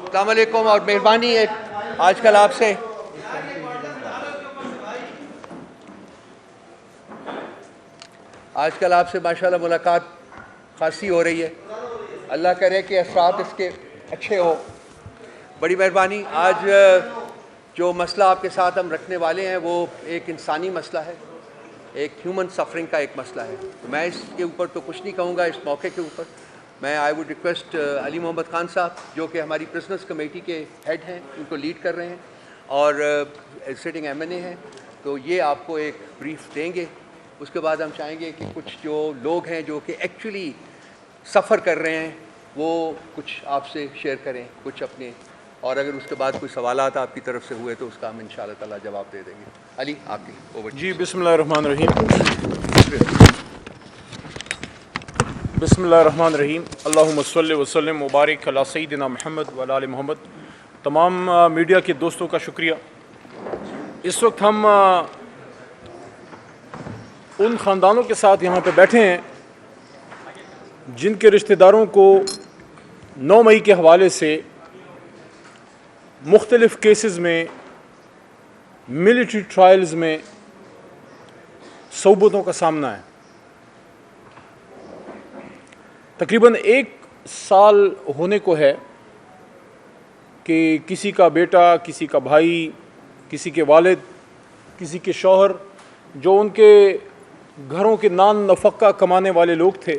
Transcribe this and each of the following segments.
अस्सलाम वालेकुम और मेहरबानी है आजकल आपसे माशाल्लाह मुलाकात खासी हो रही है। अल्लाह करे कि असरात इसके अच्छे हो। बड़ी मेहरबानी। आज जो मसला आपके साथ हम रखने वाले हैं वो एक इंसानी मसला है, एक ह्यूमन सफरिंग का एक मसला है। तो मैं इसके ऊपर तो कुछ नहीं कहूँगा इस मौके के ऊपर। मैं I would request Ali Mohammad Khan sahab जो कि हमारी प्रिजनर्स कमेटी के हेड हैं, उनको लीड कर रहे हैं और सिटिंग MNA हैं, तो ये आपको एक ब्रीफ देंगे। उसके बाद हम चाहेंगे कि कुछ जो लोग हैं जो कि एक्चुअली सफ़र कर रहे हैं वो कुछ आपसे शेयर करें कुछ अपने, और अगर उसके बाद कोई सवालात आपकी तरफ से हुए तो उसका हम इंशाअल्लाह ताला जवाब दे देंगे। अली आपकी ओवर। जी बिस्मिल्लाहिर्रहमानिर्रहीम। बिस्मिल्लाहिर्रहमानिर्रहीम। अल्लाहुम्मा सल्लि व सल्लिम व बारिक अला सय्यिदिना मुहम्मद व अला आलि मोहम्मद। तमाम मीडिया के दोस्तों का शुक्रिया। इस वक्त हम उन ख़ानदानों के साथ यहाँ पे बैठे हैं जिनके रिश्तेदारों को 9 मई के हवाले से मुख्तलिफ़ केसेस में मिलिट्री ट्रायल्स में सोबतों का सामना है। तकरीबन 1 साल होने को है कि किसी का बेटा, किसी का भाई, किसी के वालिद, किसी के शौहर जो उनके घरों के नान नफ़क़ा कमाने वाले लोग थे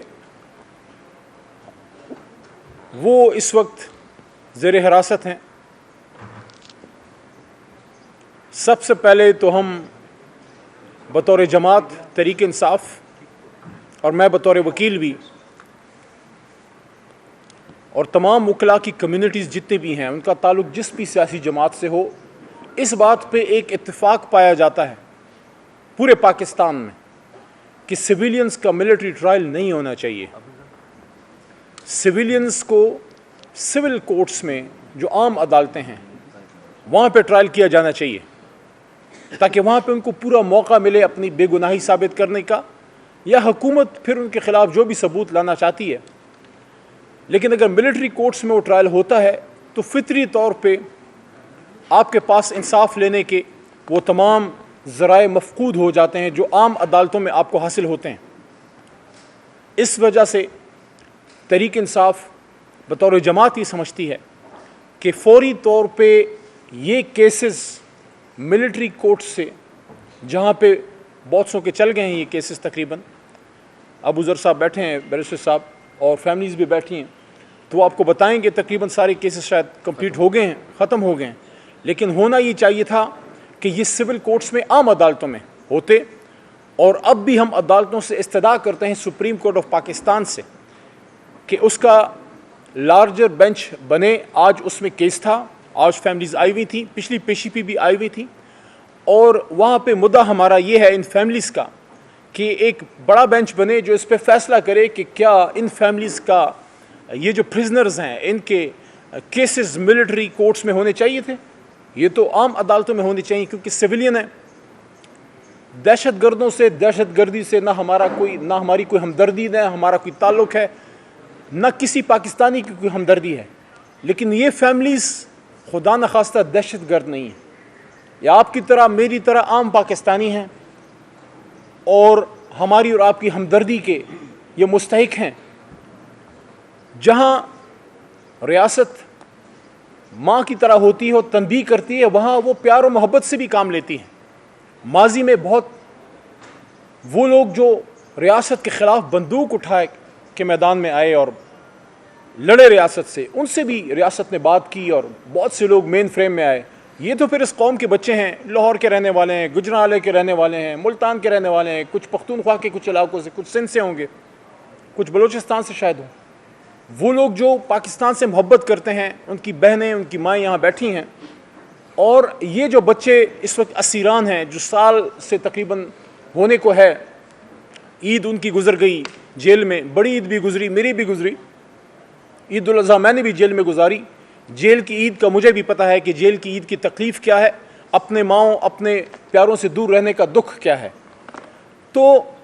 वो इस वक्त ज़ेर हिरासत हैं। सबसे पहले तो हम बतौर जमात तहरीक इंसाफ और मैं बतौर वकील भी और तमाम वकला की कम्युनिटीज़ जितने भी हैं उनका ताल्लुक़ जिस भी सियासी जमात से हो, इस बात पे एक इत्तेफाक पाया जाता है पूरे पाकिस्तान में कि सिविलियंस का मिलिट्री ट्रायल नहीं होना चाहिए। सिविलियंस को सिविल कोर्ट्स में जो आम अदालतें हैं वहाँ पे ट्रायल किया जाना चाहिए ताकि वहाँ पे उनको पूरा मौका मिले अपनी बेगुनाही साबित करने का, या हुकूमत फिर उनके ख़िलाफ़ जो भी सबूत लाना चाहती है। लेकिन अगर मिलिट्री कोर्ट्स में वो ट्रायल होता है तो फितरी तौर पे आपके पास इंसाफ लेने के वो तमाम ज़राए मफ़कूद हो जाते हैं जो आम अदालतों में आपको हासिल होते हैं। इस वजह से तहरीक इंसाफ बतौर जमात ये समझती है कि फ़ौरी तौर पे ये केसेस मिलिट्री कोर्ट से, जहाँ पे बहुत सौ के चल गए हैं ये केसेस, तकरीबन अबू ज़र साहब बैठे हैं, बैरिस्टर साहब और फैमिलीज़ भी बैठी हैं, तो वो आपको बताएंगे तकरीबन सारे केसेस शायद कंप्लीट हो गए हैं, ख़त्म हो गए हैं। लेकिन होना ये चाहिए था कि ये सिविल कोर्ट्स में आम अदालतों में होते, और अब भी हम अदालतों से इस्तदा करते हैं सुप्रीम कोर्ट ऑफ पाकिस्तान से कि उसका लार्जर बेंच बने। आज उसमें केस था, आज फैमिलीज़ आई हुई थी, पिछली पेशी पे भी आई हुई थी, और वहाँ पे मुद्दा हमारा ये है इन फैमिलीज़ का कि एक बड़ा बेंच बने जो इस पर फैसला करे कि क्या इन फैमिलीज़ का ये जो प्रिजनर्स हैं इनके केसेस मिलिट्री कोर्ट्स में होने चाहिए थे, ये तो आम अदालतों में होनी चाहिए क्योंकि सिविलियन है। दहशतगर्दों से, दहशतगर्दी से ना हमारी कोई हमदर्दी, ना हमारा कोई ताल्लुक़ है, ना किसी पाकिस्तानी की कोई हमदर्दी है। लेकिन ये फैमिलीज़ खुदा न खास्ता दहशतगर्द नहीं है, या आपकी तरह मेरी तरह आम पाकिस्तानी हैं और हमारी और आपकी हमदर्दी के ये मुस्तहिक हैं। जहाँ रियासत माँ की तरह होती है और तनबीह करती है, वहाँ वो प्यार और मोहब्बत से भी काम लेती हैं। माजी में बहुत वो लोग जो रियासत के ख़िलाफ़ बंदूक उठाए के मैदान में आए और लड़े रियासत से, उनसे भी रियासत ने बात की और बहुत से लोग मेन फ्रेम में आए। ये तो फिर इस कौम के बच्चे हैं, लाहौर के रहने वाले हैं, गुजरावाले के रहने वाले हैं, मुल्तान के रहने वाले हैं, कुछ पख्तूनख्वा के कुछ इलाकों से, कुछ सिंध से होंगे, कुछ बलूचिस्तान से शायद हो। वो लोग जो पाकिस्तान से मोहब्बत करते हैं, उनकी बहनें, उनकी माएँ यहाँ बैठी हैं, और ये जो बच्चे इस वक्त असीरान हैं जो साल से तकरीबन होने को है, ईद उनकी गुजर गई जेल में, बड़ी ईद भी गुजरी, मेरी भी गुजरी, ईद उल अज़हा मैंने भी जेल में गुजारी। जेल की ईद का मुझे भी पता है कि जेल की ईद की तकलीफ़ क्या है, अपने माओ अपने प्यारों से दूर रहने का दुख क्या है। तो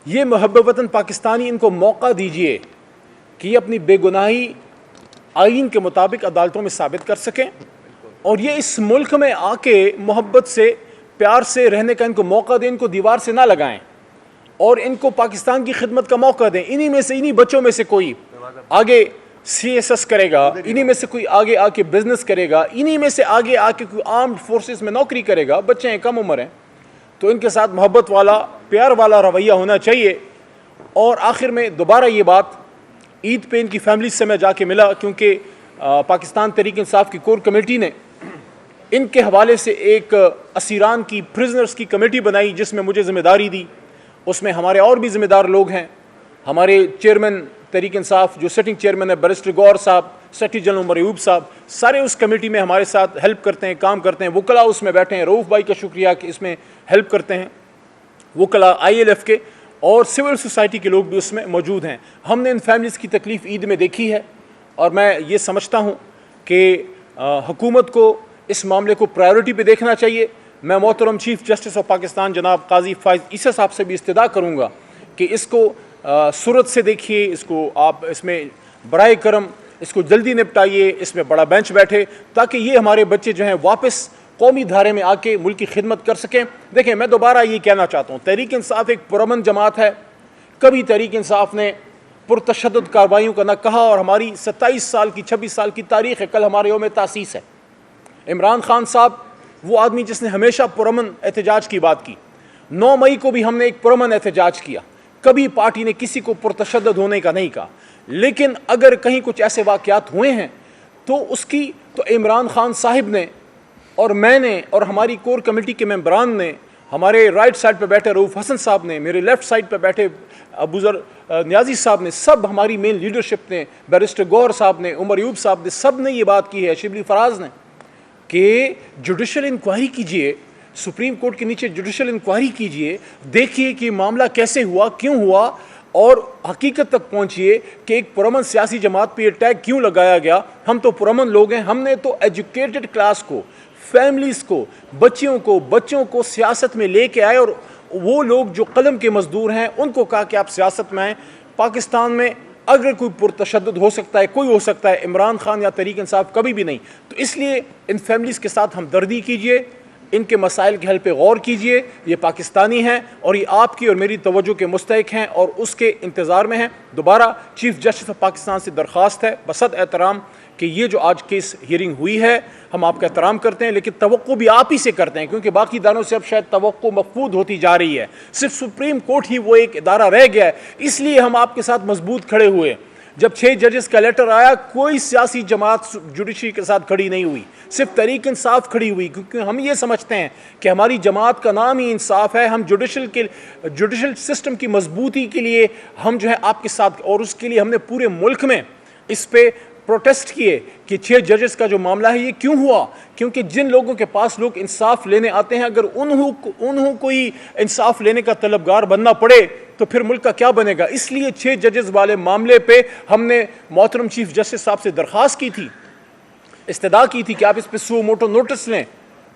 ये मुहब्ब वतन पाकिस्तानी, इनको मौका दीजिए कि ये अपनी बेगुनाही आइन के मुताबिक अदालतों में साबित कर सकें और ये इस मुल्क में आके मोहब्बत से प्यार से रहने का इनको मौका दें, इनको दीवार से ना लगाएं और इनको पाकिस्तान की खिदमत का मौका दें। इन्हीं में से, इन्हीं बच्चों में से कोई आगे CSS करेगा, इन्हीं में से कोई आगे आके बिजनेस करेगा, इन्हीं में से आगे आके कोई आर्म्ड फोर्सेस में नौकरी करेगा। बच्चे हैं, कम उम्र हैं, तो इनके साथ मोहब्बत वाला, प्यार वाला रवैया होना चाहिए। और आखिर में दोबारा ये बात, ईद पे इनकी फैमिली से मैं जाके मिला, क्योंकि पाकिस्तान तहरीक इंसाफ की कोर कमेटी ने इनके हवाले से एक असीरान की, प्रिजनर्स की कमेटी बनाई जिसमें मुझे ज़िम्मेदारी दी। उसमें हमारे और भी ज़िम्मेदार लोग हैं। हमारे चेयरमैन तहरीक इंसाफ जो सिटिंग चेयरमैन है बैरिस्टर गौर साहब, सेक्रेटरी जनरल उमर अयूब साहब, सारे उस कमेटी में हमारे साथ हेल्प करते हैं, काम करते हैं। वकला उसमें बैठे हैं, रऊफ़ भाई का शुक्रिया कि इसमें हेल्प करते हैं। वकला ILF के और सिविल सोसाइटी के लोग भी उसमें मौजूद हैं। हमने इन फैमिलीज़ की तकलीफ़ ईद में देखी है और मैं ये समझता हूँ कि हुकूमत को इस मामले को प्रायोरिटी पे देखना चाहिए। मैं मोहतरम चीफ जस्टिस ऑफ पाकिस्तान जनाब काजी फाइज ईसा साहब से भी इस्तदा करूँगा कि इसको सूरत से देखिए, इसको आप इसमें बराए करम इसको जल्दी निपटाइए, इसमें बड़ा बेंच बैठे ताकि ये हमारे बच्चे जो हैं वापस कौमी धारे में आके मुल्क की खिदमत कर सकें। देखें, मैं दोबारा ये कहना चाहता हूँ, तहरीक इंसाफ एक पुरअमन जमात है। कभी तहरीक इंसाफ ने पुरतशद्दुद कार्रवाइयों का ना कहा और हमारी 27 साल की 26 साल की तारीख़ है। कल हमारे यौम तासीस है। इमरान खान साहब वो आदमी जिसने हमेशा पुरअमन एहतजाज की बात की। 9 मई को भी हमने एक पुरअमन एहतजाज किया, कभी पार्टी ने किसी को पुरतशद्दुद होने का नहीं कहा। लेकिन अगर कहीं कुछ ऐसे वाक़यात हुए हैं तो उसकी तो इमरान खान साहिब ने और मैंने और हमारी कोर कमेटी के मेंबरान ने, हमारे राइट साइड पे बैठे रऊफ़ हसन साहब ने, मेरे लेफ़्ट साइड पे बैठे अबूज़र न्याजी साहब ने, सब हमारी मेन लीडरशिप ने, बैरिस्टर गौर साहब ने, उमर अयूब साहब ने, सब ने ये बात की है, शिबली फराज ने, कि जुडिशल इंक्वायरी कीजिए, सुप्रीम कोर्ट के नीचे जुडिशल इंक्वायरी कीजिए, देखिए कि मामला कैसे हुआ, क्यों हुआ और हकीकत तक पहुंचिए कि एक पुरअमन सियासी जमात पे ये टैग क्यों लगाया गया। हम तो पुरअमन लोग हैं, हमने तो एजुकेटेड क्लास को, फैमिलीज़ को, बच्चों को सियासत में लेके आए और वो लोग जो कलम के मजदूर हैं उनको कहा कि आप सियासत में आएँ। पाकिस्तान में अगर कोई पुरतशद्दुद हो सकता है, कोई हो सकता है, इमरान खान या तहरीक इंसाफ कभी भी नहीं। तो इसलिए इन फैमिलीज़ के साथ हमदर्दी कीजिए, इनके मसाइल के हल पे गौर कीजिए। ये पाकिस्तानी हैं और ये आपकी और मेरी तवज्जो के मुस्तहिक हैं और उसके इंतज़ार में हैं। दोबारा चीफ जस्टिस ऑफ पाकिस्तान से दरख्वास्त है बसद एहतराम कि ये जो आज केस हियरिंग हुई है, हम आपका एहतराम करते हैं, लेकिन तवक्को भी आप ही से करते हैं, क्योंकि बाकी इदारों से अब शायद तवक्को मफकूद होती जा रही है। सिर्फ सुप्रीम कोर्ट ही वो एक इदारा रह गया है, इसलिए हम आपके साथ मजबूत खड़े हुए। जब 6 जजेस का लेटर आया, कोई सियासी जमात जुडिशरी के साथ खड़ी नहीं हुई, सिर्फ तहरीक इंसाफ खड़ी हुई, क्योंकि हम ये समझते हैं कि हमारी जमात का नाम ही इंसाफ है। हम जुडिशल सिस्टम की मजबूती के लिए हम जो है आपके साथ, और उसके लिए हमने पूरे मुल्क में इस पे प्रोटेस्ट किए कि 6 जजेस का जो मामला है ये क्यों हुआ, क्योंकि जिन लोगों के पास लोग इंसाफ लेने आते हैं, अगर उन्हों को ही इंसाफ लेने का तलबगार बनना पड़े तो फिर मुल्क का क्या बनेगा। इसलिए 6 जजेस वाले मामले पे हमने मोहतरम चीफ जस्टिस साहब से दरख्वास्त की थी, इस्तदा की थी कि आप इस पे सू मोटो नोटिस लें।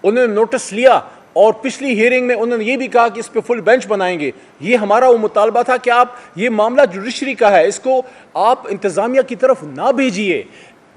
उन्होंने नोटिस लिया और पिछली हियरिंग में उन्होंने ये भी कहा कि इस पे फुल बेंच बनाएंगे। ये हमारा वो मुतालबा था कि आप, ये मामला जुडिशरी का है, इसको आप इंतज़ामिया की तरफ ना भेजिए,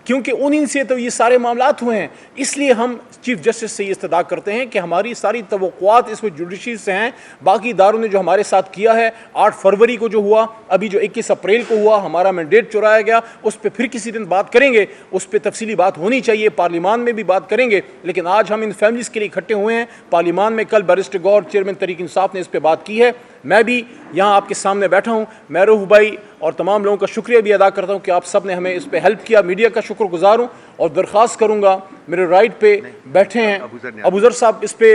क्योंकि उन्हीं से तो ये सारे मामलात हुए हैं। इसलिए हम चीफ जस्टिस से ये इस्तदा करते हैं कि हमारी सारी तवक्कुआत इसमें जुडिशरी से हैं। बाकी इदारों ने जो हमारे साथ किया है, 8 फरवरी को जो हुआ, अभी जो 21 अप्रैल को हुआ, हमारा मैंडेट चुराया गया, उस पर फिर किसी दिन बात करेंगे, उस पर तफसीली बात होनी चाहिए, पार्लिमान में भी बात करेंगे। लेकिन आज हम इन फैमिलीज़ के लिए इकट्ठे हुए हैं पार्लिमान में। कल बैरिस्टर गौर चेयरमैन तहरीक इंसाफ ने इस पर बात की है, मैं भी यहाँ आपके सामने बैठा हूँ। मैं रऊफ़ भाई और तमाम लोगों का शुक्रिया भी अदा करता हूँ कि आप सब ने हमें इस पे हेल्प किया। मीडिया का शुक्रगुजार हूँ और दरख्वास्त करूँगा, मेरे राइट पे बैठे हैं अबूज़र साहब, इस पे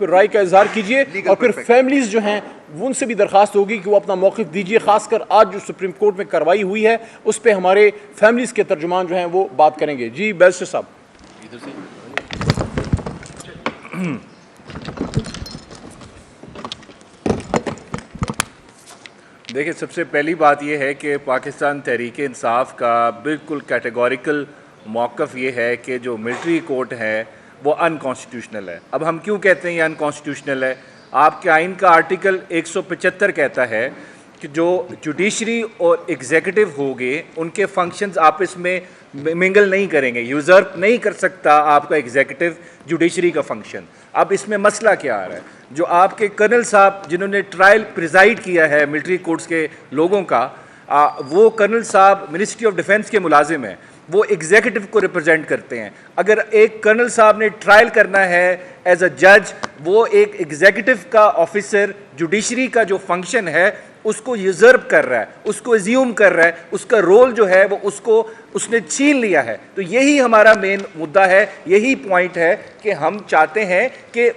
राय का इजहार कीजिए और फिर फैमिलीज़ जो हैं उनसे भी दरख्वास्त होगी कि वो अपना मौक़िफ़ दीजिए। ख़ासकर आज जो सुप्रीम कोर्ट में कार्रवाई हुई है उस पर हमारे फैमिलीज़ के तर्जुमान जो हैं वो बात करेंगे। जी बैरिस्टर साहब। देखिए, सबसे पहली बात यह है कि पाकिस्तान तहरीक इंसाफ का बिल्कुल कैटेगोरिकल मौक़िफ़ ये है कि जो मिलिट्री कोर्ट है वो अनकॉन्स्टिट्यूशनल है। अब हम क्यों कहते हैं ये अनकॉन्स्टिट्यूशनल है? आपके आइन का आर्टिकल 175 कहता है कि जो जुडिशरी और एग्जीक्यूटिव होंगे उनके फंक्शंस आपस में मिंगल नहीं करेंगे, यूजर्प नहीं कर सकता आपका एग्जीक्यूटिव जुडिशरी का फंक्शन। अब इसमें मसला क्या आ रहा है, जो आपके कर्नल साहब जिन्होंने ट्रायल प्रिजाइड किया है मिलिट्री कोर्ट्स के लोगों का, वो कर्नल साहब मिनिस्ट्री ऑफ डिफेंस के मुलाजिम हैं, वो एग्जीक्यूटिव को रिप्रेजेंट करते हैं। अगर एक कर्नल साहब ने ट्रायल करना है एज अ जज, वो एक एग्जीक्यूटिव का ऑफिसर जुडिशरी का जो फंक्शन है उसको यूजर्प कर रहा है, उसको एज्यूम कर रहा है, उसका रोल जो है वो उसने छीन लिया है। तो यही हमारा मेन मुद्दा है, यही पॉइंट है कि हम चाहते हैं कि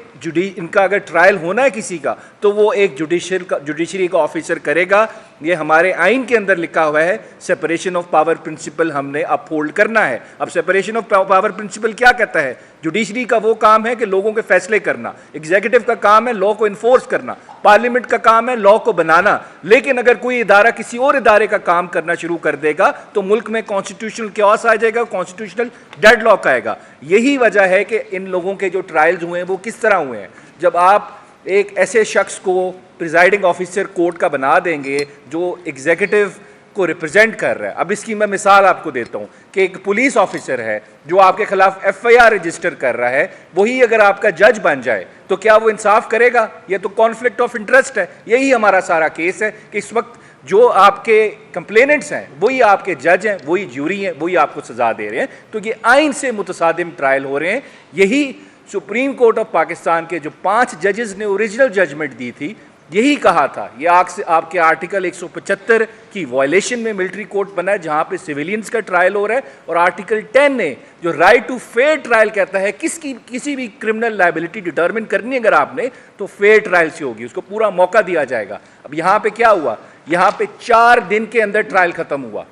इनका अगर ट्रायल होना है किसी का तो वो एक जुडिशरी का ऑफिसर करेगा। ये हमारे आइन के अंदर लिखा हुआ है, सेपरेशन ऑफ पावर प्रिंसिपल हमने अपहोल्ड करना है। अब सेपरेशन ऑफ पावर प्रिंसिपल क्या कहता है? जुडिशरी का वो काम है कि लोगों के फैसले करना, एग्जीक्यूटिव का काम है लॉ को इन्फोर्स करना, पार्लियामेंट का काम है लॉ को बनाना। लेकिन अगर कोई इदारा किसी और इदारे का काम करना शुरू कर देगा तो मुल्क में कॉन्स्टिट्यूशनल क्योस आ जाएगा, कॉन्स्टिट्यूशनल डेडलॉक आएगा। यही वजह है कि इन लोगों के जो ट्रायल्स हुए हैं वो किस तरह हुए हैं। जब आप एक ऐसे शख्स को प्रिजाइडिंग ऑफिसर कोर्ट का बना देंगे जो एग्जीक्यूटिव को रिप्रेजेंट कर रहा है। अब इसकी मैं मिसाल आपको देता हूं कि एक पुलिस ऑफिसर है जो आपके खिलाफ FIR रजिस्टर कर रहा है, वही अगर आपका जज बन जाए तो क्या वो इंसाफ करेगा? ये तो कॉन्फ्लिक्ट ऑफ इंटरेस्ट है। यही हमारा सारा केस है कि इस वक्त जो आपके कंप्लेनेंट्स हैं वही आपके जज हैं, वही ज्यूरी हैं, वही आपको सजा दे रहे हैं। तो ये आइन से मुतसादिम ट्रायल हो रहे हैं। यही सुप्रीम कोर्ट ऑफ पाकिस्तान के जो 5 जजेस ने ओरिजिनल जजमेंट दी थी, यही कहा था ये आपके आर्टिकल 175 की वायलेशन में मिलिट्री कोर्ट बना है जहां पे सिविलियंस का ट्रायल हो रहा है, और आर्टिकल 10 ने जो राइट टू फेयर ट्रायल कहता है किसी भी क्रिमिनल लायबिलिटी डिटर्मिन करनी अगर आपने तो फेयर ट्रायल से होगी, उसको पूरा मौका दिया जाएगा। अब यहां पे क्या हुआ, यहां पे 4 दिन के अंदर ट्रायल खत्म हुआ।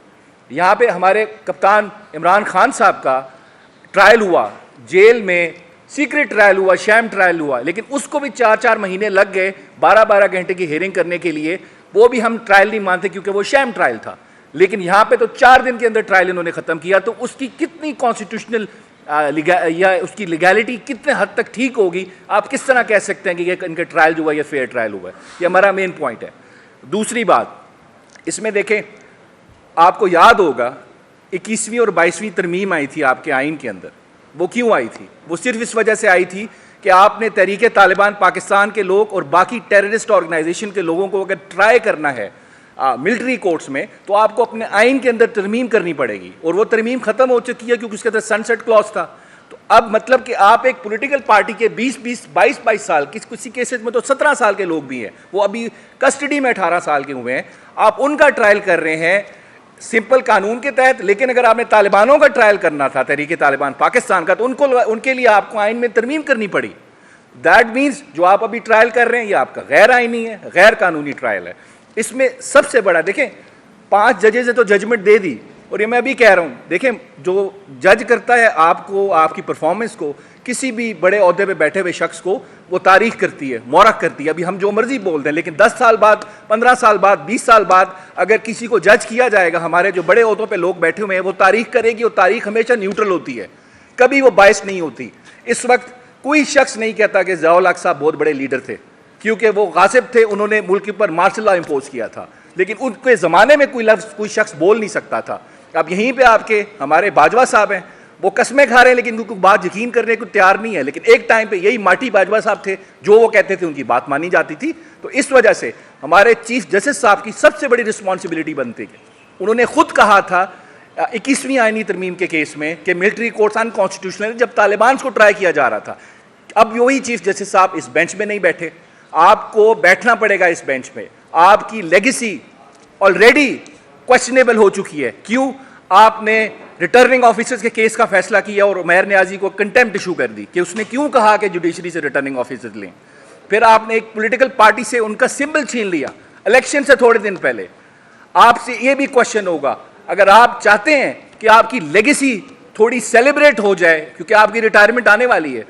यहां पे हमारे कप्तान इमरान खान साहब का ट्रायल हुआ, जेल में सीक्रेट ट्रायल हुआ, शैम ट्रायल हुआ, लेकिन उसको भी 4-4 महीने लग गए 12-12 घंटे की हियरिंग करने के लिए। वो भी हम ट्रायल नहीं मानते क्योंकि वो शैम ट्रायल था। लेकिन यहाँ पे तो 4 दिन के अंदर ट्रायल इन्होंने ख़त्म किया। तो उसकी कितनी कॉन्स्टिट्यूशनल या उसकी लीगैलिटी कितने हद तक ठीक होगी? आप किस तरह कह सकते हैं कि ये इनका ट्रायल जो हुआ ये फेयर ट्रायल हुआ है? ये हमारा मेन पॉइंट है। दूसरी बात इसमें देखें, आपको याद होगा 21वीं और 22वीं तरमीम आई थी आपके आइन के अंदर। वो क्यों आई थी? वो सिर्फ इस वजह से आई थी कि आपने तहरीक तालिबान पाकिस्तान के लोग और बाकी टेररिस्ट ऑर्गेनाइजेशन के लोगों को अगर ट्राई करना है मिलिट्री कोर्ट्स में तो आपको अपने आइन के अंदर तरमीम करनी पड़ेगी, और वो तरमीम खत्म हो चुकी है क्योंकि उसके अंदर सनसेट क्लॉज था। तो अब मतलब कि आप एक पॉलिटिकल पार्टी के 20-20, 22-22 साल, किसी केसेस में तो 17 साल के लोग भी हैं, वो अभी कस्टडी में 18 साल के हुए हैं, आप उनका ट्रायल कर रहे हैं सिंपल कानून के तहत। लेकिन अगर आपने तालिबानों का ट्रायल करना था तहरीक तालिबान पाकिस्तान का, तो उनके लिए आपको आइन में तरमीम करनी पड़ी। दैट मीन्स जो आप अभी ट्रायल कर रहे हैं ये आपका गैर आइनी है, गैर कानूनी ट्रायल है। इसमें सबसे बड़ा देखें, 5 जजेस ने तो जजमेंट दे दी, और ये मैं अभी कह रहा हूँ, देखें जो जज करता है आपको, आपकी परफॉर्मेंस को, किसी भी बड़े ओहदे पे बैठे हुए शख्स को वो तारीख करती है, मौरख करती है। अभी हम जो मर्जी बोल दें, लेकिन 10 साल बाद, 15 साल बाद, 20 साल बाद अगर किसी को जज किया जाएगा, हमारे जो बड़े ओहदों पे लोग बैठे हुए हैं वो तारीख करेगी, और तारीख हमेशा न्यूट्रल होती है, कभी वो बायस नहीं होती। इस वक्त कोई शख्स नहीं कहता कि ज़ियाउल हक साहब बहुत बड़े लीडर थे, क्योंकि वो गासिब थे, उन्होंने मुल्क पर मार्शल लॉ इम्पोज किया था, लेकिन उनके ज़माने में कोई लफ्ज़ कोई शख्स बोल नहीं सकता था। अब यहीं पे आपके हमारे बाजवा साहब हैं, वो कस्में खा रहे हैं लेकिन उनको बात यकीन करने को तैयार नहीं है। लेकिन एक टाइम पे यही माटी बाजवा साहब थे, जो वो कहते थे उनकी बात मानी जाती थी। तो इस वजह से हमारे चीफ जस्टिस साहब की सबसे बड़ी रिस्पॉन्सिबिलिटी बनती है। उन्होंने खुद कहा था 21वीं आईनी तरमीम के केस में कि मिलिट्री कोर्ट्स अनकॉन्स्टिट्यूशनल है, जब तालिबान को ट्राई किया जा रहा था। अब वही चीफ जस्टिस साहब इस बेंच में नहीं बैठे, आपको बैठना पड़ेगा इस बेंच पे। आपकी लेगेसी ऑलरेडी क्वेश्चनेबल हो चुकी है। क्यों? आपने रिटर्निंग ऑफिसर्स के केस का फैसला किया और उमैर नियाजी को कंटेम्प्ट इशू कर दी कि उसने क्यों कहा कि जुडिशरी से रिटर्निंग ऑफिसर्स लें। फिर आपने एक पॉलिटिकल पार्टी से उनका सिंबल छीन लिया इलेक्शन से थोड़े दिन पहले। आपसे ये भी क्वेश्चन होगा, अगर आप चाहते हैं कि आपकी लेगेसी थोड़ी सेलिब्रेट हो जाए क्योंकि आपकी रिटायरमेंट आने वाली है,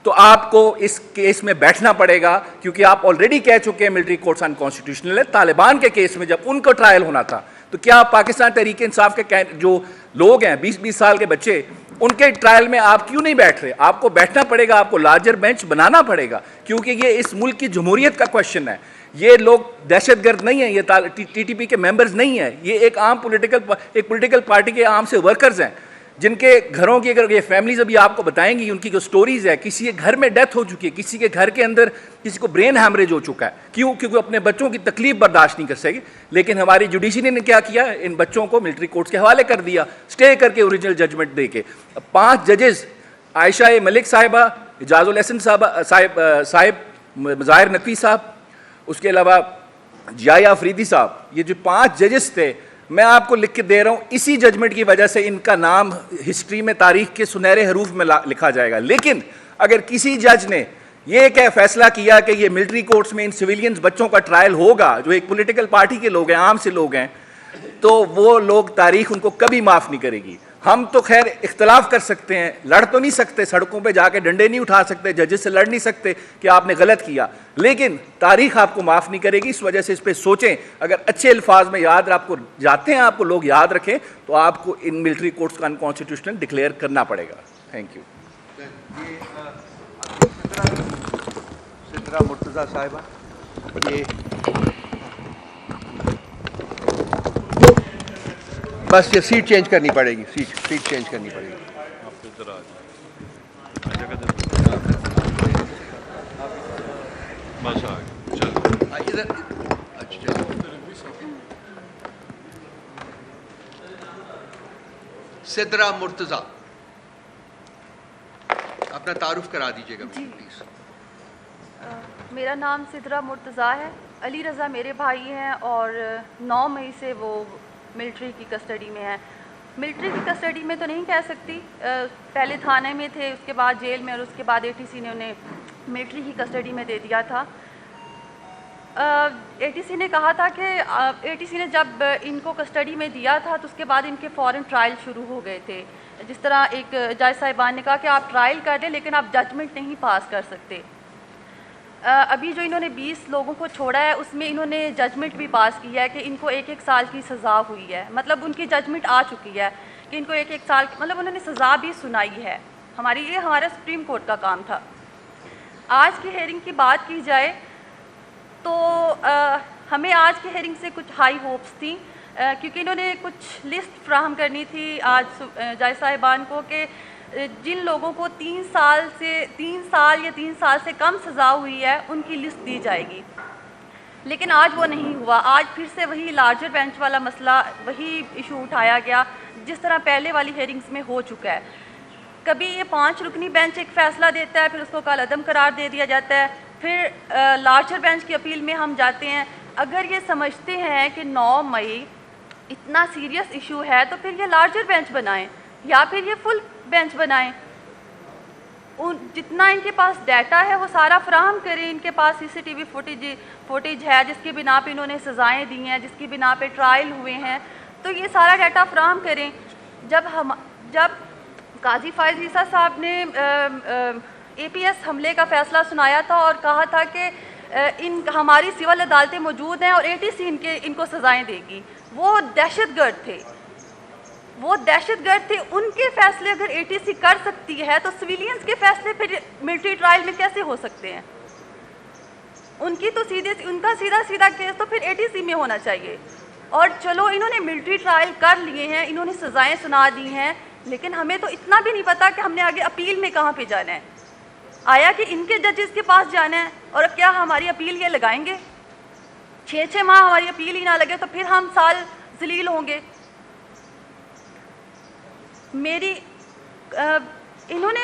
तो आपको इस केस में बैठना पड़ेगा, क्योंकि आप ऑलरेडी कह चुके हैं मिलिट्री कोर्ट्स अनकॉन्स्टिट्यूशनल है। तालिबान के केस में जब उनका ट्रायल होना था, तो क्या पाकिस्तान तहरीक इंसाफ के जो लोग हैं 20-20 साल के बच्चे, उनके ट्रायल में आप क्यों नहीं बैठ रहे? आपको बैठना पड़ेगा, आपको लार्जर बेंच बनाना पड़ेगा, क्योंकि ये इस मुल्क की जमहूरियत का क्वेश्चन है। ये लोग दहशतगर्द नहीं है, ये TTP के मेंबर्स नहीं है, ये एक आम पॉलिटिकल पार्टी के आम से वर्कर्स हैं। जिनके घरों की अगर ये फैमिलीज अभी आपको बताएंगी, उनकी जो स्टोरीज है, किसी के घर में डेथ हो चुकी है, किसी के घर के अंदर किसी को ब्रेन हैमरेज हो चुका है, क्यों? क्योंकि अपने बच्चों की तकलीफ बर्दाश्त नहीं कर सके। लेकिन हमारी जुडिशरी ने क्या किया, इन बच्चों को मिलिट्री कोर्ट्स के हवाले कर दिया, स्टे करके ओरिजिनल जजमेंट दे के। 5 जजेस, आयशा मलिक साहिबा, इजाजुल हसन साहिब, ज़ाहिर नकवी साहब, उसके अलावा जिया अफरीदी साहब, ये जो 5 जजेस थे, मैं आपको लिख के दे रहा हूँ, इसी जजमेंट की वजह से इनका नाम हिस्ट्री में, तारीख के सुनहरे हरूफ में लिखा जाएगा। लेकिन अगर किसी जज ने ये क्या फैसला किया कि ये मिलिट्री कोर्ट्स में इन सिविलियंस बच्चों का ट्रायल होगा, जो एक पॉलिटिकल पार्टी के लोग हैं, आम से लोग हैं, तो वो लोग, तारीख उनको कभी माफ़ नहीं करेगी। हम तो खैर इख्तलाफ कर सकते हैं, लड़ तो नहीं सकते, सड़कों पे जाके डंडे नहीं उठा सकते, जजेस से लड़ नहीं सकते कि आपने गलत किया, लेकिन तारीख आपको माफ़ नहीं करेगी। इस वजह से इस पर सोचें। अगर अच्छे अल्फाज में याद आपको जाते हैं, आपको लोग याद रखें, तो आपको इन मिलिट्री कोर्ट्स का अनकॉन्स्टिट्यूशनल डिक्लेयर करना पड़ेगा। Thank you. सिद्रा मुर्तज़ा साहिबा, ये बस ये सीट चेंज करनी पड़ेगी, सीट चेंज करनी पड़ेगी। इधर अच्छा, सिद्रा मुर्तज़ा, अपना तारुफ करा दीजिएगा प्लीज। मेरा नाम सिद्रा मुर्तज़ा है। अली रज़ा मेरे भाई हैं और 9 मई से वो मिलिट्री की कस्टडी में है। मिलिट्री की कस्टडी में तो नहीं कह सकती, पहले थाने में थे, उसके बाद जेल में, और उसके बाद एटीसी ने उन्हें मिलिट्री की कस्टडी में दे दिया था। एटीसी ने कहा था कि एटीसी ने जब इनको कस्टडी में दिया था तो उसके बाद इनके फ़ौरन ट्रायल शुरू हो गए थे। जिस तरह एक जज साहिबान ने कहा कि आप ट्रायल कर लें लेकिन आप जजमेंट नहीं पास कर सकते। अभी जो इन्होंने 20 लोगों को छोड़ा है उसमें इन्होंने जजमेंट भी पास किया है कि इनको 1-1 साल की सज़ा हुई है, मतलब उनकी जजमेंट आ चुकी है कि इनको 1-1 साल, मतलब उन्होंने सज़ा भी सुनाई है। हमारा सुप्रीम कोर्ट का काम था। आज की हेयरिंग की बात की जाए तो हमें आज की हेयरिंग से कुछ हाई होप्स थी, क्योंकि इन्होंने कुछ लिस्ट फ्राहम करनी थी आज जज साहिबान को कि जिन लोगों को 3 साल या 3 साल से कम सज़ा हुई है उनकी लिस्ट दी जाएगी। लेकिन आज वो नहीं हुआ। आज फिर से वही लार्जर बेंच वाला मसला, वही इशू उठाया गया जिस तरह पहले वाली हेयरिंग्स में हो चुका है। कभी ये 5 रुकनी बेंच एक फ़ैसला देता है, फिर उसको कालअदम करार दे दिया जाता है, फिर लार्जर बेंच की अपील में हम जाते हैं। अगर ये समझते हैं कि 9 मई इतना सीरियस इशू है तो फिर ये लार्जर बेंच बनाएं या फिर ये फुल बेंच बनाएं। जितना इनके पास डाटा है वो सारा फ्राहम करें। इनके पास सीसीटीवी फुटेज है जिसकी बिना पे इन्होंने सज़ाएं दी हैं, जिसकी बिना पे ट्रायल हुए हैं, तो ये सारा डाटा फ्राहम करें। जब काजी फायज़ ईसा साहब ने APS हमले का फ़ैसला सुनाया था और कहा था कि हमारी सिविल अदालतें मौजूद हैं और ATC इनको सज़ाएं देगी, वो दहशतगर्द थे। उनके फ़ैसले अगर ATC कर सकती है तो सिविलियंस के फ़ैसले फिर मिलिट्री ट्रायल में कैसे हो सकते हैं? उनका सीधा केस तो फिर ATC में होना चाहिए। और चलो इन्होंने मिलिट्री ट्रायल कर लिए हैं, इन्होंने सज़ाएं सुना दी हैं, लेकिन हमें तो इतना भी नहीं पता कि हमने आगे अपील में कहाँ पे जाना है। आया कि इनके जजेस के पास जाना है और क्या हमारी अपील ये लगाएंगे? 6-6 माह हमारी अपील ही ना लगे तो फिर हम साल जलील होंगे। इन्होंने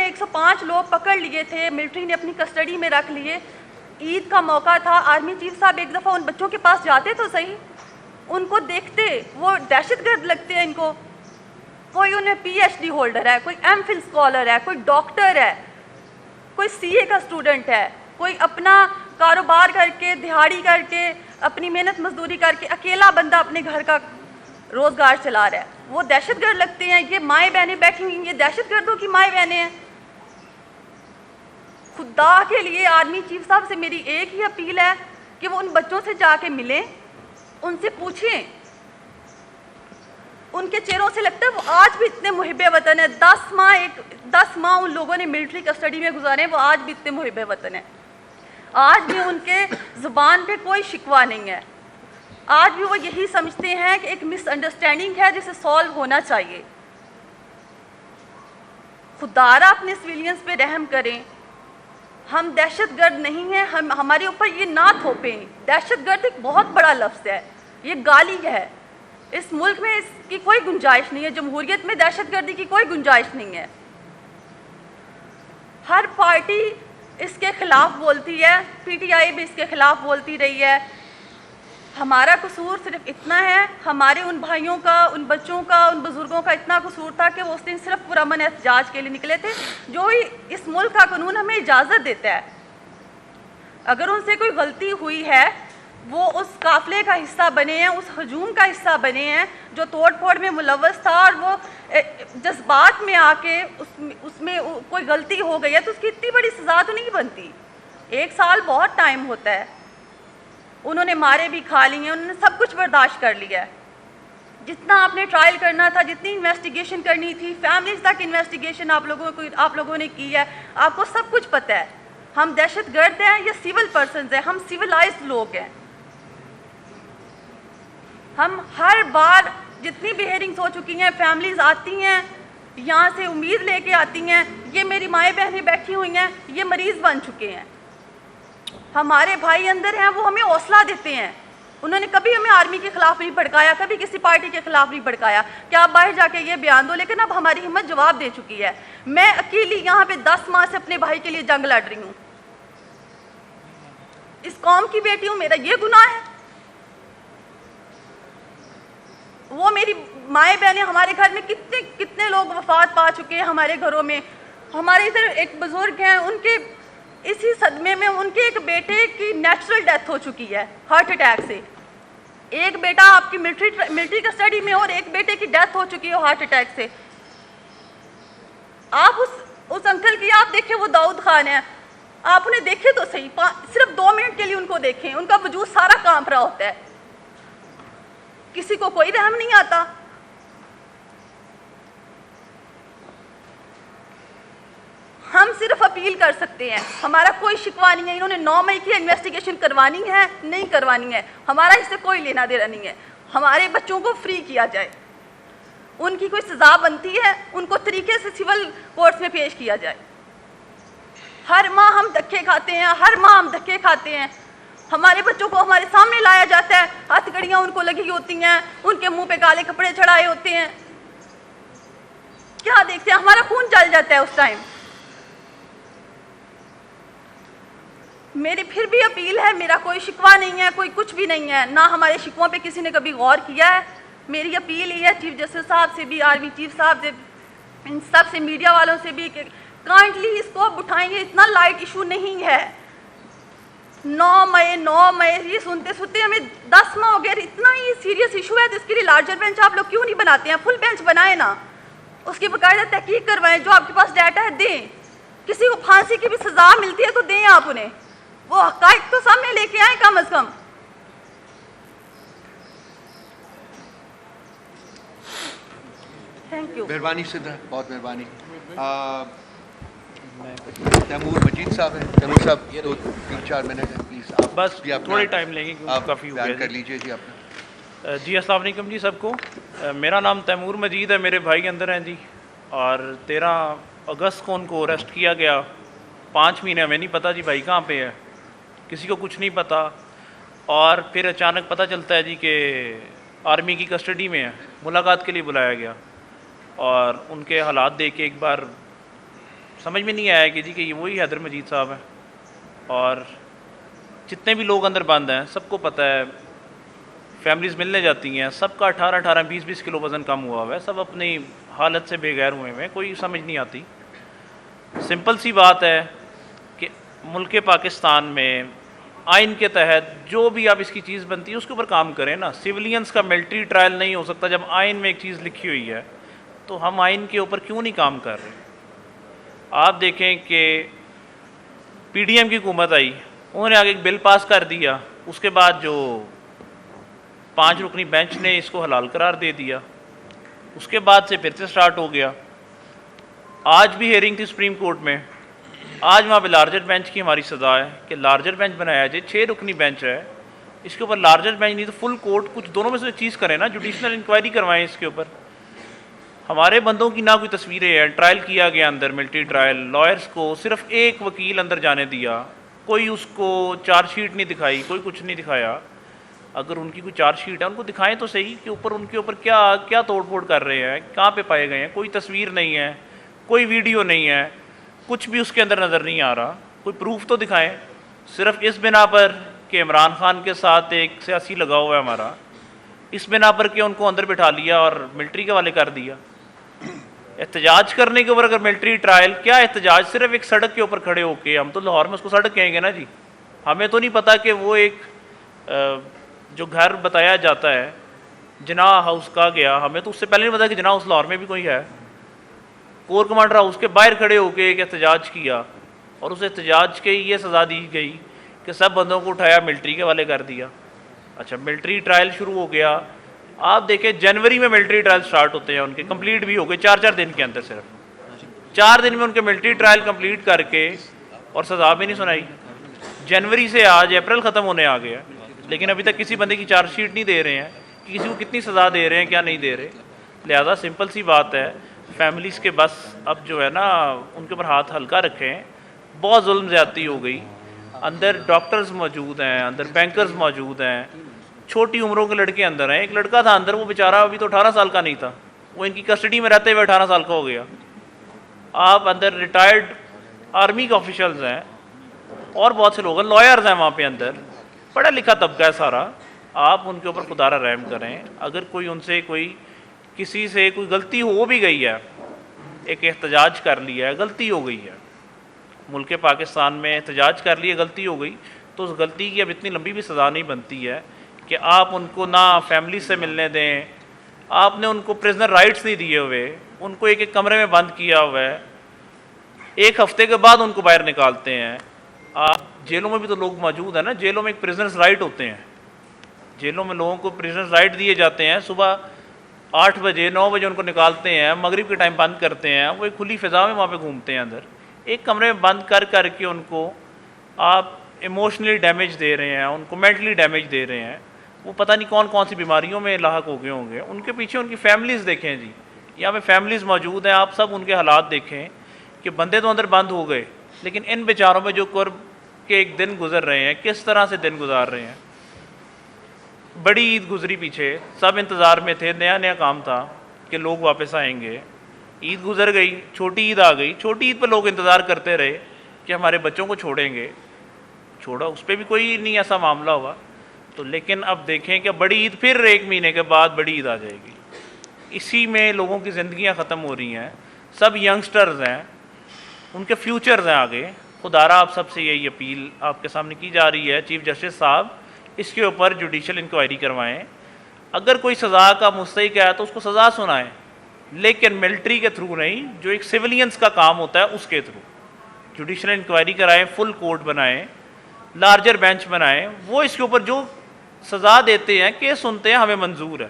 105 लोग पकड़ लिए थे, मिलिट्री ने अपनी कस्टडी में रख लिए। ईद का मौका था, आर्मी चीफ साहब एक दफ़ा उन बच्चों के पास जाते तो सही, उनको देखते, वो दहशतगर्द लगते हैं इनको। कोई उन्हें PhD होल्डर है, कोई MPhil स्कॉलर है, कोई डॉक्टर है, कोई CA का स्टूडेंट है, कोई अपना कारोबार करके, दिहाड़ी करके, अपनी मेहनत मजदूरी करके अकेला बंदा अपने घर का रोज़गार चला रहा है, वो दहशतगर्द लगते हैं। ये माएँ बहनें बैठी हुई, ये दहशतगर्दों की माएँ बहनें हैं। खुदा के लिए आर्मी चीफ साहब से मेरी एक ही अपील है कि वो उन बच्चों से जाके मिलें, उनसे पूछें, उनके चेहरों से लगता है वो आज भी इतने मुहिब्बे वतन है। 10 माह उन लोगों ने मिलिट्री कस्टडी में गुजारे, वो आज भी इतने मुहिब्बे वतन है। आज भी उनके ज़ुबान पे कोई शिकवा नहीं है। आज भी वो यही समझते हैं कि एक मिसअंडरस्टैंडिंग है जिसे सॉल्व होना चाहिए। खुदारा अपने सिविलियंस पे रहम करें। हम दहशतगर्द नहीं हैं, हम हमारे ऊपर ये ना थोपें। दहशतगर्द एक बहुत बड़ा लफ्ज़ है, ये गाली है। इस मुल्क में इसकी कोई गुंजाइश नहीं है, जमहूरियत में दहशतगर्दी की कोई गुंजाइश नहीं है। हर पार्टी इसके खिलाफ बोलती है, PTI भी इसके खिलाफ बोलती रही है। हमारा कसूर सिर्फ इतना है, हमारे उन भाइयों का, उन बच्चों का, उन बुज़ुर्गों का इतना कसूर था कि वो उस दिन सिर्फ पुरअमन एहतजाज के लिए निकले थे, जो ही इस मुल्क का कानून हमें इजाज़त देता है। अगर उनसे कोई गलती हुई है, वो उस काफ़िले का हिस्सा बने हैं, उस हजूम का हिस्सा बने हैं जो तोड़ फोड़ में मुलव्वस था, और वो जज्बात में आके उसमें कोई गलती हो गई है तो उसकी इतनी बड़ी सज़ा तो नहीं बनती। 1 साल बहुत टाइम होता है। उन्होंने मारे भी खा लिए हैं, उन्होंने सब कुछ बर्दाश्त कर लिया है। जितना आपने ट्रायल करना था, जितनी इन्वेस्टिगेशन करनी थी, फैमिलीज तक इन्वेस्टिगेशन आप लोगों ने की है, आपको सब कुछ पता है। हम दहशतगर्द हैं या सिविल पर्सनस हैं, हम सिविलाइज्ड लोग हैं। हम हर बार जितनी भी हेयरिंग्स हो चुकी हैं, फैमिलीज आती हैं यहाँ से उम्मीद लेके आती हैं, ये मेरी माएँ बहनें बैठी हुई हैं, ये मरीज़ बन चुके हैं, हमारे भाई अंदर हैं, वो हमें हौसला देते हैं। उन्होंने कभी हमें आर्मी के खिलाफ नहीं भड़काया, कभी किसी पार्टी के खिलाफ नहीं भड़काया कि आप बाहर जाके ये बयान दो, लेकिन अब हमारी हिम्मत जवाब दे चुकी है। मैं अकेली यहाँ पे 10 माह से अपने भाई के लिए जंग लड़ रही हूँ। इस कौम की बेटी हूँ, मेरा ये गुनाह है? वो मेरी माएँ बहनें, हमारे घर में कितने कितने लोग वफात पा चुके हैं हमारे घरों में। हमारे इधर एक बुजुर्ग हैं, उनके इसी सदमे में उनके एक बेटे की नेचुरल डेथ हो चुकी है हार्ट अटैक से। एक बेटा आपकी मिलिट्री कस्टडी में और एक बेटे की डेथ हो चुकी है हार्ट अटैक से। आप उस अंकल की आप देखें, वो दाऊद खान है, आप उन्हें देखें तो सही, सिर्फ 2 मिनट के लिए उनको देखें, उनका वजूद सारा कांप रहा होता है, किसी को कोई रहम नहीं आता। हम सिर्फ अपील कर सकते हैं, हमारा कोई शिकवा नहीं है। इन्होंने 9 मई की इन्वेस्टिगेशन करवानी है, नहीं करवानी है, हमारा इससे कोई लेना देना नहीं है। हमारे बच्चों को फ्री किया जाए, उनकी कोई सज़ा बनती है, उनको तरीके से सिविल कोर्ट्स में पेश किया जाए। हर माह हम धक्के खाते हैं, हर माह हम धक्के खाते हैं। हमारे बच्चों को हमारे सामने लाया जाता है, हथकड़ियाँ उनको लगी होती हैं, उनके मुंह पे काले कपड़े चढ़ाए होते हैं। क्या देखते हैं? हमारा खून जल जाता है उस टाइम। मेरी फिर भी अपील है, मेरा कोई शिकवा नहीं है, कोई कुछ भी नहीं है, ना हमारे शिकवों पे किसी ने कभी गौर किया है। मेरी अपील ये है चीफ जस्टिस साहब से भी, आर्मी चीफ साहब से, इन सब से, मीडिया वालों से भी कि काइंडली इसको अब उठाएंगे। इतना लाइट इशू नहीं है। 9 मई ये सुनते सुनते हमें 10 माह हो गए। इतना ही सीरियस इशू है तो इसके लिए लार्जर बेंच आप लोग क्यों नहीं बनाते हैं? फुल बेंच बनाए ना, उसकी बाकायदा तहकीक करवाएं, जो आपके पास डाटा है दें। किसी को फांसी की भी सज़ा मिलती है तो दें आप उन्हें, वो हक़ाइक़ तो सामने लेके आए कम अज़ कम। Thank you. मेहरबानी सिद्धा, बहुत मेहरबानी। तैमूर मजीद साहब हैं। तैमूर साहब, ये 2-3-4 मिनट है प्लीज़, आप बस भी थोड़े टाइम लेंगे क्योंकि काफ़ी हो गया कर लीजिए जी अपना। जी अस्सलाम वालेकुम जी सबको। मेरा नाम तैमूर मजीद है, मेरे भाई अंदर हैं जी, और 13 अगस्त को उनको अरेस्ट किया गया। 5 महीने हमें नहीं पता जी भाई कहाँ पे है, किसी को कुछ नहीं पता। और फिर अचानक पता चलता है जी कि आर्मी की कस्टडी में है, मुलाकात के लिए बुलाया गया। और उनके हालात देख के एक बार समझ में नहीं आया कि जी कि ये वही हैदर मजीद साहब हैं। और जितने भी लोग अंदर बंद हैं सबको पता है, फैमिलीज़ मिलने जाती हैं, सबका 18-18, 20-20 किलो वज़न कम हुआ हुआ है, सब अपनी हालत से बेगैर हुए हैं, कोई समझ नहीं आती। सिंपल सी बात है कि मुल्क पाकिस्तान में आइन के तहत जो भी आप इसकी चीज़ बनती है उसके ऊपर काम करें ना। सिविलियंस का मिलिट्री ट्रायल नहीं हो सकता। जब आइन में एक चीज़ लिखी हुई है तो हम आइन के ऊपर क्यों नहीं काम कर रहे? आप देखें कि PDM की हुकूमत आई, उन्होंने आगे एक बिल पास कर दिया, उसके बाद जो 5 रुकनी बेंच ने इसको हलाल करार दे दिया, उसके बाद से फिर से स्टार्ट हो गया। आज भी हेयरिंग थी सुप्रीम कोर्ट में, आज वहाँ पे लार्जर बेंच की हमारी सज़ा है कि लार्जर बेंच बनाया जाए। 6 रुकनी बेंच है, इसके ऊपर लार्जर बेंच नहीं तो फुल कोर्ट कुछ दोनों में से चीज़ करें ना, जुडिशनल इंक्वायरी करवाएं इसके ऊपर। हमारे बंदों की ना कोई तस्वीरें हैं, ट्रायल किया गया अंदर, मिलिट्री ट्रायल, लॉयर्स को सिर्फ एक वकील अंदर जाने दिया, कोई उसको चार्जशीट नहीं दिखाई, कोई कुछ नहीं दिखाया। अगर उनकी कोई चार्जशीट है उनको दिखाएं तो सही कि ऊपर उनके ऊपर क्या क्या तोड़ फोड़ कर रहे हैं, कहाँ पे पाए गए हैं। कोई तस्वीर नहीं है, कोई वीडियो नहीं है, कुछ भी उसके अंदर नज़र नहीं आ रहा, कोई प्रूफ तो दिखाएं। सिर्फ इस बिना पर कि इमरान खान के साथ एक सियासी लगाव हुआ है हमारा, इस बिना पर कि उनको अंदर बिठा लिया और मिलिट्री के वाले कर दिया। एहतजाज करने के ऊपर अगर मिलिट्री ट्रायल, क्या एहतजाज सिर्फ एक सड़क के ऊपर खड़े होके, हम तो लाहौर में उसको सड़क कहेंगे ना जी, हमें तो नहीं पता कि वो एक जो घर बताया जाता है जिनाह हाउस का गया, हमें तो उससे पहले नहीं पता कि जिनाह हाउस लाहौर में भी कोई है। कोर कमांडर हाउस के बाहर खड़े होके एक एहतजाज किया और उस एहतजाज के ये सज़ा दी गई कि सब बंदों को उठाया मिलिट्री के वाले कर दिया। अच्छा, मिलिट्री ट्रायल शुरू हो गया, आप देखें जनवरी में मिलिट्री ट्रायल स्टार्ट होते हैं, उनके कंप्लीट भी हो गए 4-4 दिन के अंदर, सिर्फ 4 दिन में उनके मिलिट्री ट्रायल कंप्लीट करके और सज़ा भी नहीं सुनाई। जनवरी से आज अप्रैल ख़त्म होने आ गया, लेकिन अभी तक किसी बंदे की चार्जशीट नहीं दे रहे हैं कि किसी को कितनी सज़ा दे रहे हैं, क्या नहीं दे रहे। लिहाजा सिंपल सी बात है, फैमिलीज़ के बस अब जो है ना उनके ऊपर हाथ हल्का रखें। बहुत जुल्म ज़्यादती हो गई, अंदर डॉक्टर्स मौजूद हैं, अंदर बैंकर्स मौजूद हैं, छोटी उम्रों के लड़के अंदर हैं। एक लड़का था अंदर, वो बेचारा अभी तो 18 साल का नहीं था, वो इनकी कस्टडी में रहते हुए 18 साल का हो गया। आप अंदर रिटायर्ड आर्मी के ऑफिशियल्स हैं और बहुत से लोग हैं, लॉयर्स हैं वहाँ पे अंदर, पढ़ा लिखा तबका है सारा। आप उनके ऊपर खुदारा रहम करें। अगर कोई उनसे किसी से कोई गलती हो भी गई है, एक एहतजाज कर लिया है, गलती हो गई है, मुल्क पाकिस्तान में एहतजाज कर लिया, गलती हो गई, तो उस गलती की अब इतनी लंबी भी सज़ा नहीं बनती है कि आप उनको ना फैमिली से मिलने दें। आपने उनको प्रिजनर राइट्स नहीं दिए हुए, उनको एक एक कमरे में बंद किया हुआ है, 1 हफ्ते के बाद उनको बाहर निकालते हैं। आप जेलों में भी तो लोग मौजूद हैं ना, जेलों में एक प्रिजनर्स राइट होते हैं, जेलों में लोगों को प्रिजनर्स राइट दिए जाते हैं। सुबह 8 बजे 9 बजे उनको निकालते हैं, मगरिब के टाइम बंद करते हैं, वो एक खुली फ़िज़ा में वहाँ पे घूमते हैं अंदर, एक कमरे में बंद कर करके उनको आप इमोशनली डैमेज दे रहे हैं, उनको मेंटली डैमेज दे रहे हैं। वो पता नहीं कौन कौन सी बीमारियों में लाहक हो गए होंगे। उनके पीछे उनकी फैमिलीज़ देखें जी, यहाँ पे फैमिलीज़ मौजूद हैं, आप सब उनके हालात देखें कि बंदे तो अंदर बंद हो गए, लेकिन इन बेचारों में जो कुर्ब के एक दिन गुजर रहे हैं, किस तरह से दिन गुजार रहे हैं। बड़ी ईद गुजरी पीछे, सब इंतज़ार में थे, नया नया काम था कि लोग वापस आएंगे। ईद गुजर गई, छोटी ईद आ गई, छोटी ईद पर लोग इंतज़ार करते रहे कि हमारे बच्चों को छोड़ेंगे, छोड़ा, उस पर भी कोई नहीं ऐसा मामला हुआ। तो लेकिन अब देखें कि बड़ी ईद फिर 1 महीने के बाद बड़ी ईद आ जाएगी। इसी में लोगों की ज़िंदगियाँ ख़त्म हो रही हैं, सब यंगस्टर्स हैं, उनके फ्यूचर्स हैं आगे। खुदारा आप सबसे यही अपील आपके सामने की जा रही है, चीफ जस्टिस साहब इसके ऊपर जुडिशल इंक्वायरी करवाएं। अगर कोई सज़ा का मुस्तहिक है तो उसको सज़ा सुनाएं, लेकिन मिलिट्री के थ्रू नहीं, जो एक सिविलियंस का काम होता है उसके थ्रू जुडिशल इंक्वायरी कराएं, फुल कोर्ट बनाएं, लार्जर बेंच बनाएं। वो इसके ऊपर जो सज़ा देते हैं, केस सुनते हैं, हमें मंजूर है,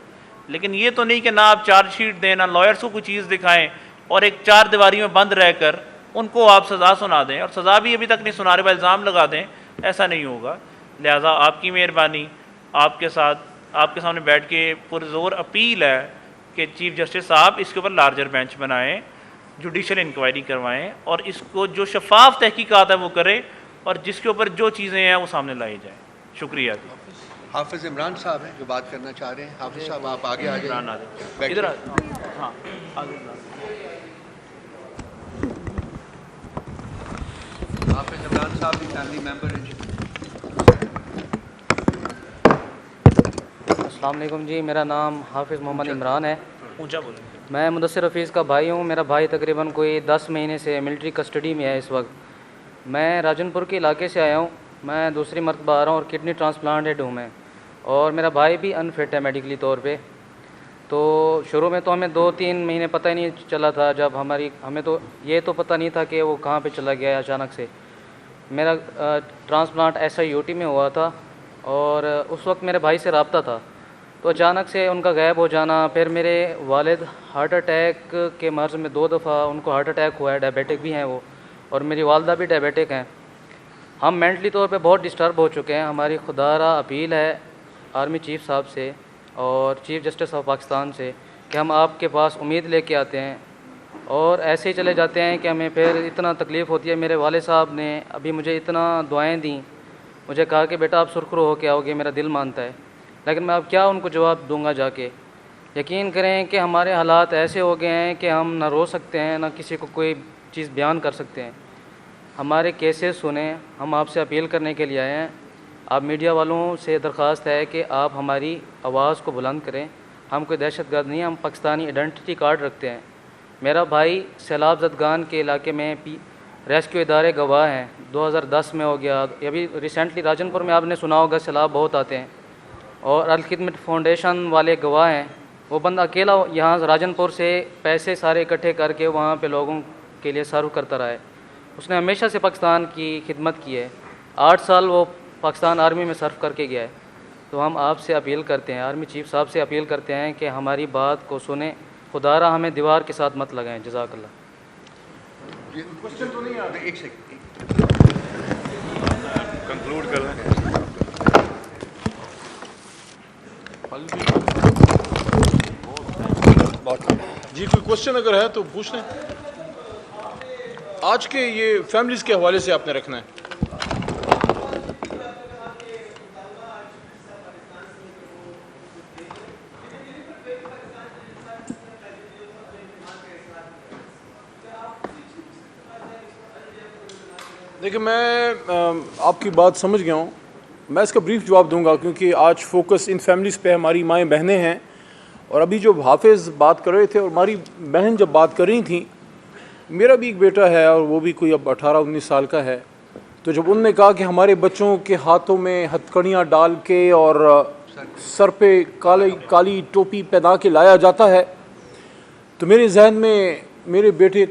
लेकिन ये तो नहीं कि ना आप चार्जशीट दें, ना लॉयर्स को कोई चीज़ दिखाएं और एक 4 दीवारी में बंद रहकर उनको आप सज़ा सुना दें, और सज़ा भी अभी तक नहीं सुना रहे, पर इल्ज़ाम लगा दें। ऐसा नहीं होगा। लिहाजा आपकी मेहरबानी, आपके साथ आपके सामने बैठ के पुरज़ोर अपील है कि चीफ जस्टिस साहब इसके ऊपर लार्जर बेंच बनाएं, जुडिशल इंक्वायरी करवाएं और इसको जो शफाफ तहकीकात है वो करें और जिसके ऊपर जो चीज़ें हैं वो सामने लाई जाएँ। शुक्रिया जी। हाफिज़ इमरान साहब हैं जो बात करना चाह रहे हैं। हाफिज़ साहब आप आगे आ इमरान आ जाइए, जाए इधर। बैठिए। हाँ, आगे हाफिज़ इमरान साहब भी फैमिली मेम्बर हैं। अस्सलाम वालेकुम जी, मेरा नाम हाफिज़ मोहम्मद इमरान है। ऊंचा बोलें। मैं मुदस्सिर हफीज़ का भाई हूँ। मेरा भाई तकरीबन कोई 10 महीने से मिलिट्री कस्टडी में है इस वक्त। मैं राजनपुर के इलाके से आया हूँ। मैं दूसरी मरतबा आ रहा हूँ और किडनी ट्रांसप्लांटेड हूँ मैं, और मेरा भाई भी अनफिट है मेडिकली तौर पे। तो शुरू में तो हमें 2-3 महीने पता ही नहीं चला था, जब हमें तो ये तो पता नहीं था कि वो कहाँ पे चला गया। अचानक से मेरा ट्रांसप्लांट SIUT में हुआ था और उस वक्त मेरे भाई से रब्ता था, तो अचानक से उनका गायब हो जाना। फिर मेरे वालिद हार्ट अटैक के मर्ज़ में 2 दफ़ा उनको हार्ट अटैक हुआ है, डायबिटिक भी हैं वो, और मेरी वालदा भी डायबिटिक हैं। हम मेंटली तौर पे बहुत डिस्टर्ब हो चुके हैं। हमारी खुदारा अपील है आर्मी चीफ साहब से और चीफ जस्टिस ऑफ पाकिस्तान से कि हम आपके पास उम्मीद लेके आते हैं और ऐसे ही चले जाते हैं कि हमें फिर इतना तकलीफ़ होती है। मेरे वाले साहब ने अभी मुझे इतना दुआएं दी, मुझे कहा कि बेटा आप सुरखरू होके आओगे, मेरा दिल मानता है, लेकिन मैं अब क्या उनको जवाब दूंगा जाके। यकीन करें कि हमारे हालात ऐसे हो गए हैं कि हम ना रो सकते हैं ना किसी को कोई चीज़ बयान कर सकते हैं। हमारे केसेस सुने, हम आपसे अपील करने के लिए आए हैं। आप मीडिया वालों से दरख्वास्त है कि आप हमारी आवाज़ को बुलंद करें। हम कोई दहशतगर्द नहीं, हम पाकिस्तानी आइडेंटिटी कार्ड रखते हैं। मेरा भाई सैलाब ज़दगान के इलाके में रेस्क्यू इदारे गवाह हैं, 2010 में हो गया। अभी रिसेंटली राजनपुर में आपने सुना होगा सैलाब बहुत आते हैं, और अल खिदमत फाउंडेशन वाले गवाह हैं। वो बंदा अकेला यहाँ राजनपुर से पैसे सारे इकट्ठे करके वहाँ पे लोगों के लिए सर्व करता रहा है। उसने हमेशा से पाकिस्तान की खिदमत की है। 8 साल वो पाकिस्तान आर्मी में सर्व करके गया है। तो हम आपसे अपील करते हैं, आर्मी चीफ साहब से अपील करते हैं कि हमारी बात को सुने, खुदारा हमें दीवार के साथ मत लगाएं। जज़ाकल्लाह। क्वेश्चन तो नहीं आ रहा, एक सेकंड कंक्लूड कर लें। जी कोई क्वेश्चन अगर है तो पूछ लें। आज के ये फैमिलीज़ के हवाले से आपने रखना है। देखिए मैं आपकी बात समझ गया हूँ। मैं इसका ब्रीफ जवाब दूंगा क्योंकि आज फोकस इन फैमिलीज़ पे हमारी माएँ बहनें हैं। और अभी जो हाफिज़ बात कर रहे थे और हमारी बहन जब बात कर रही थी, मेरा भी एक बेटा है और वो भी कोई अब 18-19 साल का है। तो जब उनने कहा कि हमारे बच्चों के हाथों में हथकड़ियाँ डाल के और सर पे काली टोपी पहना के लाया जाता है, तो मेरे जहन में मेरे बेटे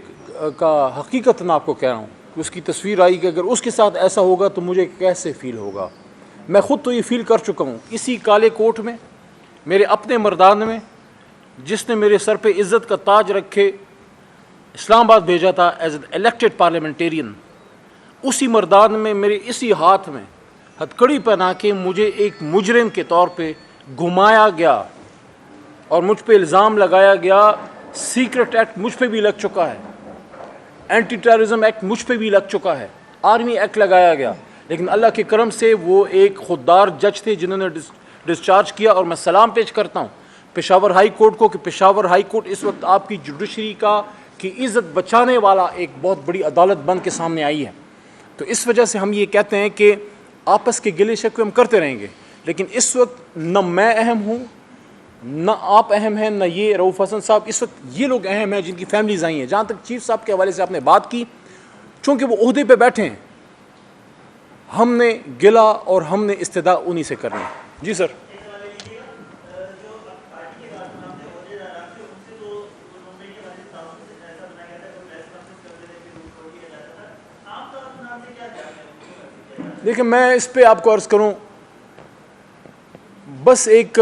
का हकीकत मैं आपको कह रहा हूँ कि उसकी तस्वीर आई कि अगर उसके साथ ऐसा होगा तो मुझे कैसे फ़ील होगा। मैं ख़ुद तो ये फ़ील कर चुका हूँ इसी काले कोट में, मेरे अपने मर्दान में, जिसने मेरे सर पे इज़्ज़त का ताज रखे इस्लामाबाद भेजा था एज एन इलेक्टेड पार्लियामेंटेरियन। उसी मर्दान में मेरे इसी हाथ में हथकड़ी पहना के मुझे एक मुजरिम के तौर पे घुमाया गया और मुझ पे इल्ज़ाम लगाया गया। सीक्रेट एक्ट मुझ पे भी लग चुका है, एंटी टेररिज्म एक्ट मुझ पे भी लग चुका है, आर्मी एक्ट लगाया गया। लेकिन अल्लाह के करम से वो एक खुददार जज थे जिन्होंने डिस्चार्ज किया। और मैं सलाम पेश करता हूँ पेशावर हाई कोर्ट को कि पेशावर हाई कोर्ट इस वक्त आपकी जुडिशरी की इज़्ज़त बचाने वाला एक बहुत बड़ी अदालत बन के सामने आई है। तो इस वजह से हम ये कहते हैं कि आपस के गिले शिकवे हम करते रहेंगे, लेकिन इस वक्त न मैं अहम हूँ, न आप अहम हैं, न ये रऊफ़ हसन साहब। इस वक्त ये लोग अहम हैं जिनकी फैमिलीज़ आई हैं। जहाँ तक चीफ साहब के हवाले से आपने बात की, चूँकि वो ओहदे पे बैठे हैं, हमने गिला और हमने इस्तिदा उन्हीं से करनी है। जी सर। देखिए मैं इस पे आपको अर्ज़ करूं, बस एक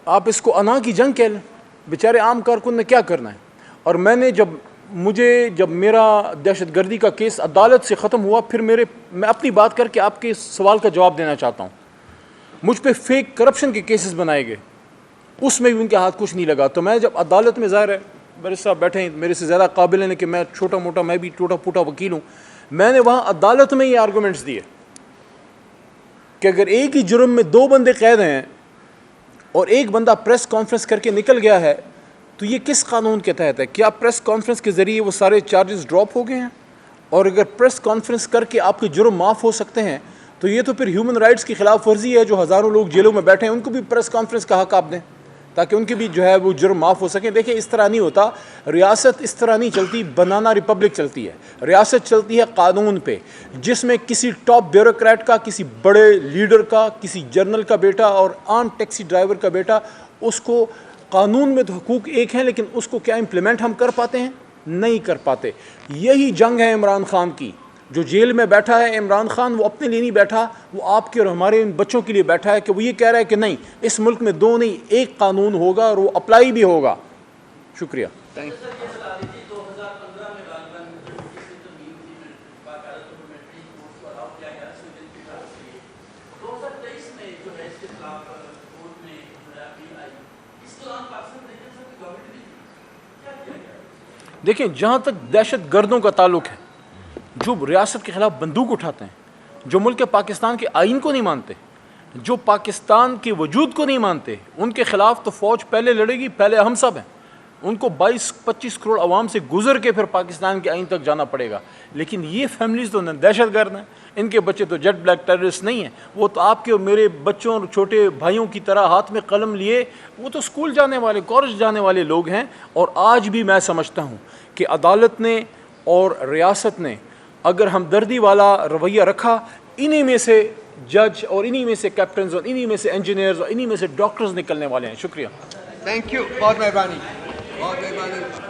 आप इसको अना की जंग कह लें। बेचारे आम कारकुन ने क्या करना है। और मैंने जब मेरा दहशतगर्दी का केस अदालत से ख़त्म हुआ, फिर मैं अपनी बात करके आपके सवाल का जवाब देना चाहता हूँ। मुझ पे फेक करप्शन के केसेस बनाए गए, उसमें भी उनके हाथ कुछ नहीं लगा। तो मैं जब अदालत में, ज़ाहिर है मेरे साथ बैठे हैं, मेरे से ज़्यादा काबिल हैं कि मैं भी टूटा फूटा वकील हूँ। मैंने वहाँ अदालत में ये आर्गूमेंट्स दिए कि अगर एक ही जुर्म में 2 बंदे कैद हैं और एक बंदा प्रेस कॉन्फ्रेंस करके निकल गया है, तो ये किस कानून के तहत है? क्या प्रेस कॉन्फ्रेंस के ज़रिए वो सारे चार्जेस ड्रॉप हो गए हैं? और अगर प्रेस कॉन्फ्रेंस करके आपके जुर्म माफ़ हो सकते हैं, तो ये तो फिर ह्यूमन राइट्स की खिलाफ वर्जी है। जो हज़ारों लोग जेलों में बैठे हैं उनको भी प्रेस कॉन्फ्रेंस का हक आप दें ताकि उनके भी जो है वो जुर्म माफ़ हो सकें। देखिए इस तरह नहीं होता, रियासत इस तरह नहीं चलती, बनाना रिपब्लिक चलती है। रियासत चलती है कानून पे, जिसमें किसी टॉप ब्यूरोक्रेट का, किसी बड़े लीडर का, किसी जनरल का बेटा और आम टैक्सी ड्राइवर का बेटा, उसको कानून में तो हकूक़ एक हैं, लेकिन उसको क्या इम्प्लीमेंट हम कर पाते हैं? नहीं कर पाते। यही जंग है इमरान खान की। जो जेल में बैठा है इमरान खान, वो अपने लिए नहीं बैठा, वो आपके और हमारे इन बच्चों के लिए बैठा है कि वो ये कह रहा है कि नहीं, इस मुल्क में 2 नहीं 1 कानून होगा और वो अप्लाई भी होगा। शुक्रिया। Thank you. देखें, जहाँ तक दहशत गर्दों का ताल्लुक है, जो रियासत के ख़िलाफ़ बंदूक उठाते हैं, जो मुल्क पाकिस्तान के आइन को नहीं मानते, जो पाकिस्तान के वजूद को नहीं मानते, उनके ख़िलाफ़ तो फ़ौज पहले लड़ेगी, पहले हम सब हैं। उनको 22-25 करोड़ आवाम से गुजर के फिर पाकिस्तान के आइन तक जाना पड़ेगा। लेकिन ये फैमिलीज़ तो दहशत गर्द हैं, इनके बच्चे तो जेट ब्लैक टेररिस्ट नहीं हैं। वो तो आपके और मेरे बच्चों और छोटे भाइयों की तरह हाथ में कलम लिए वो तो स्कूल जाने वाले, कॉलेज जाने वाले लोग हैं। और आज भी मैं समझता हूँ कि अदालत ने और रियासत ने अगर हमदर्दी वाला रवैया रखा, इन्हीं में से जज और इन्हीं में से कैप्टन और इन्हीं में से इंजीनियर्स और इन्हीं में से डॉक्टर्स निकलने वाले हैं। शुक्रिया। थैंक यू, बहुत मेहरबानी, बहुत मेहरबानी।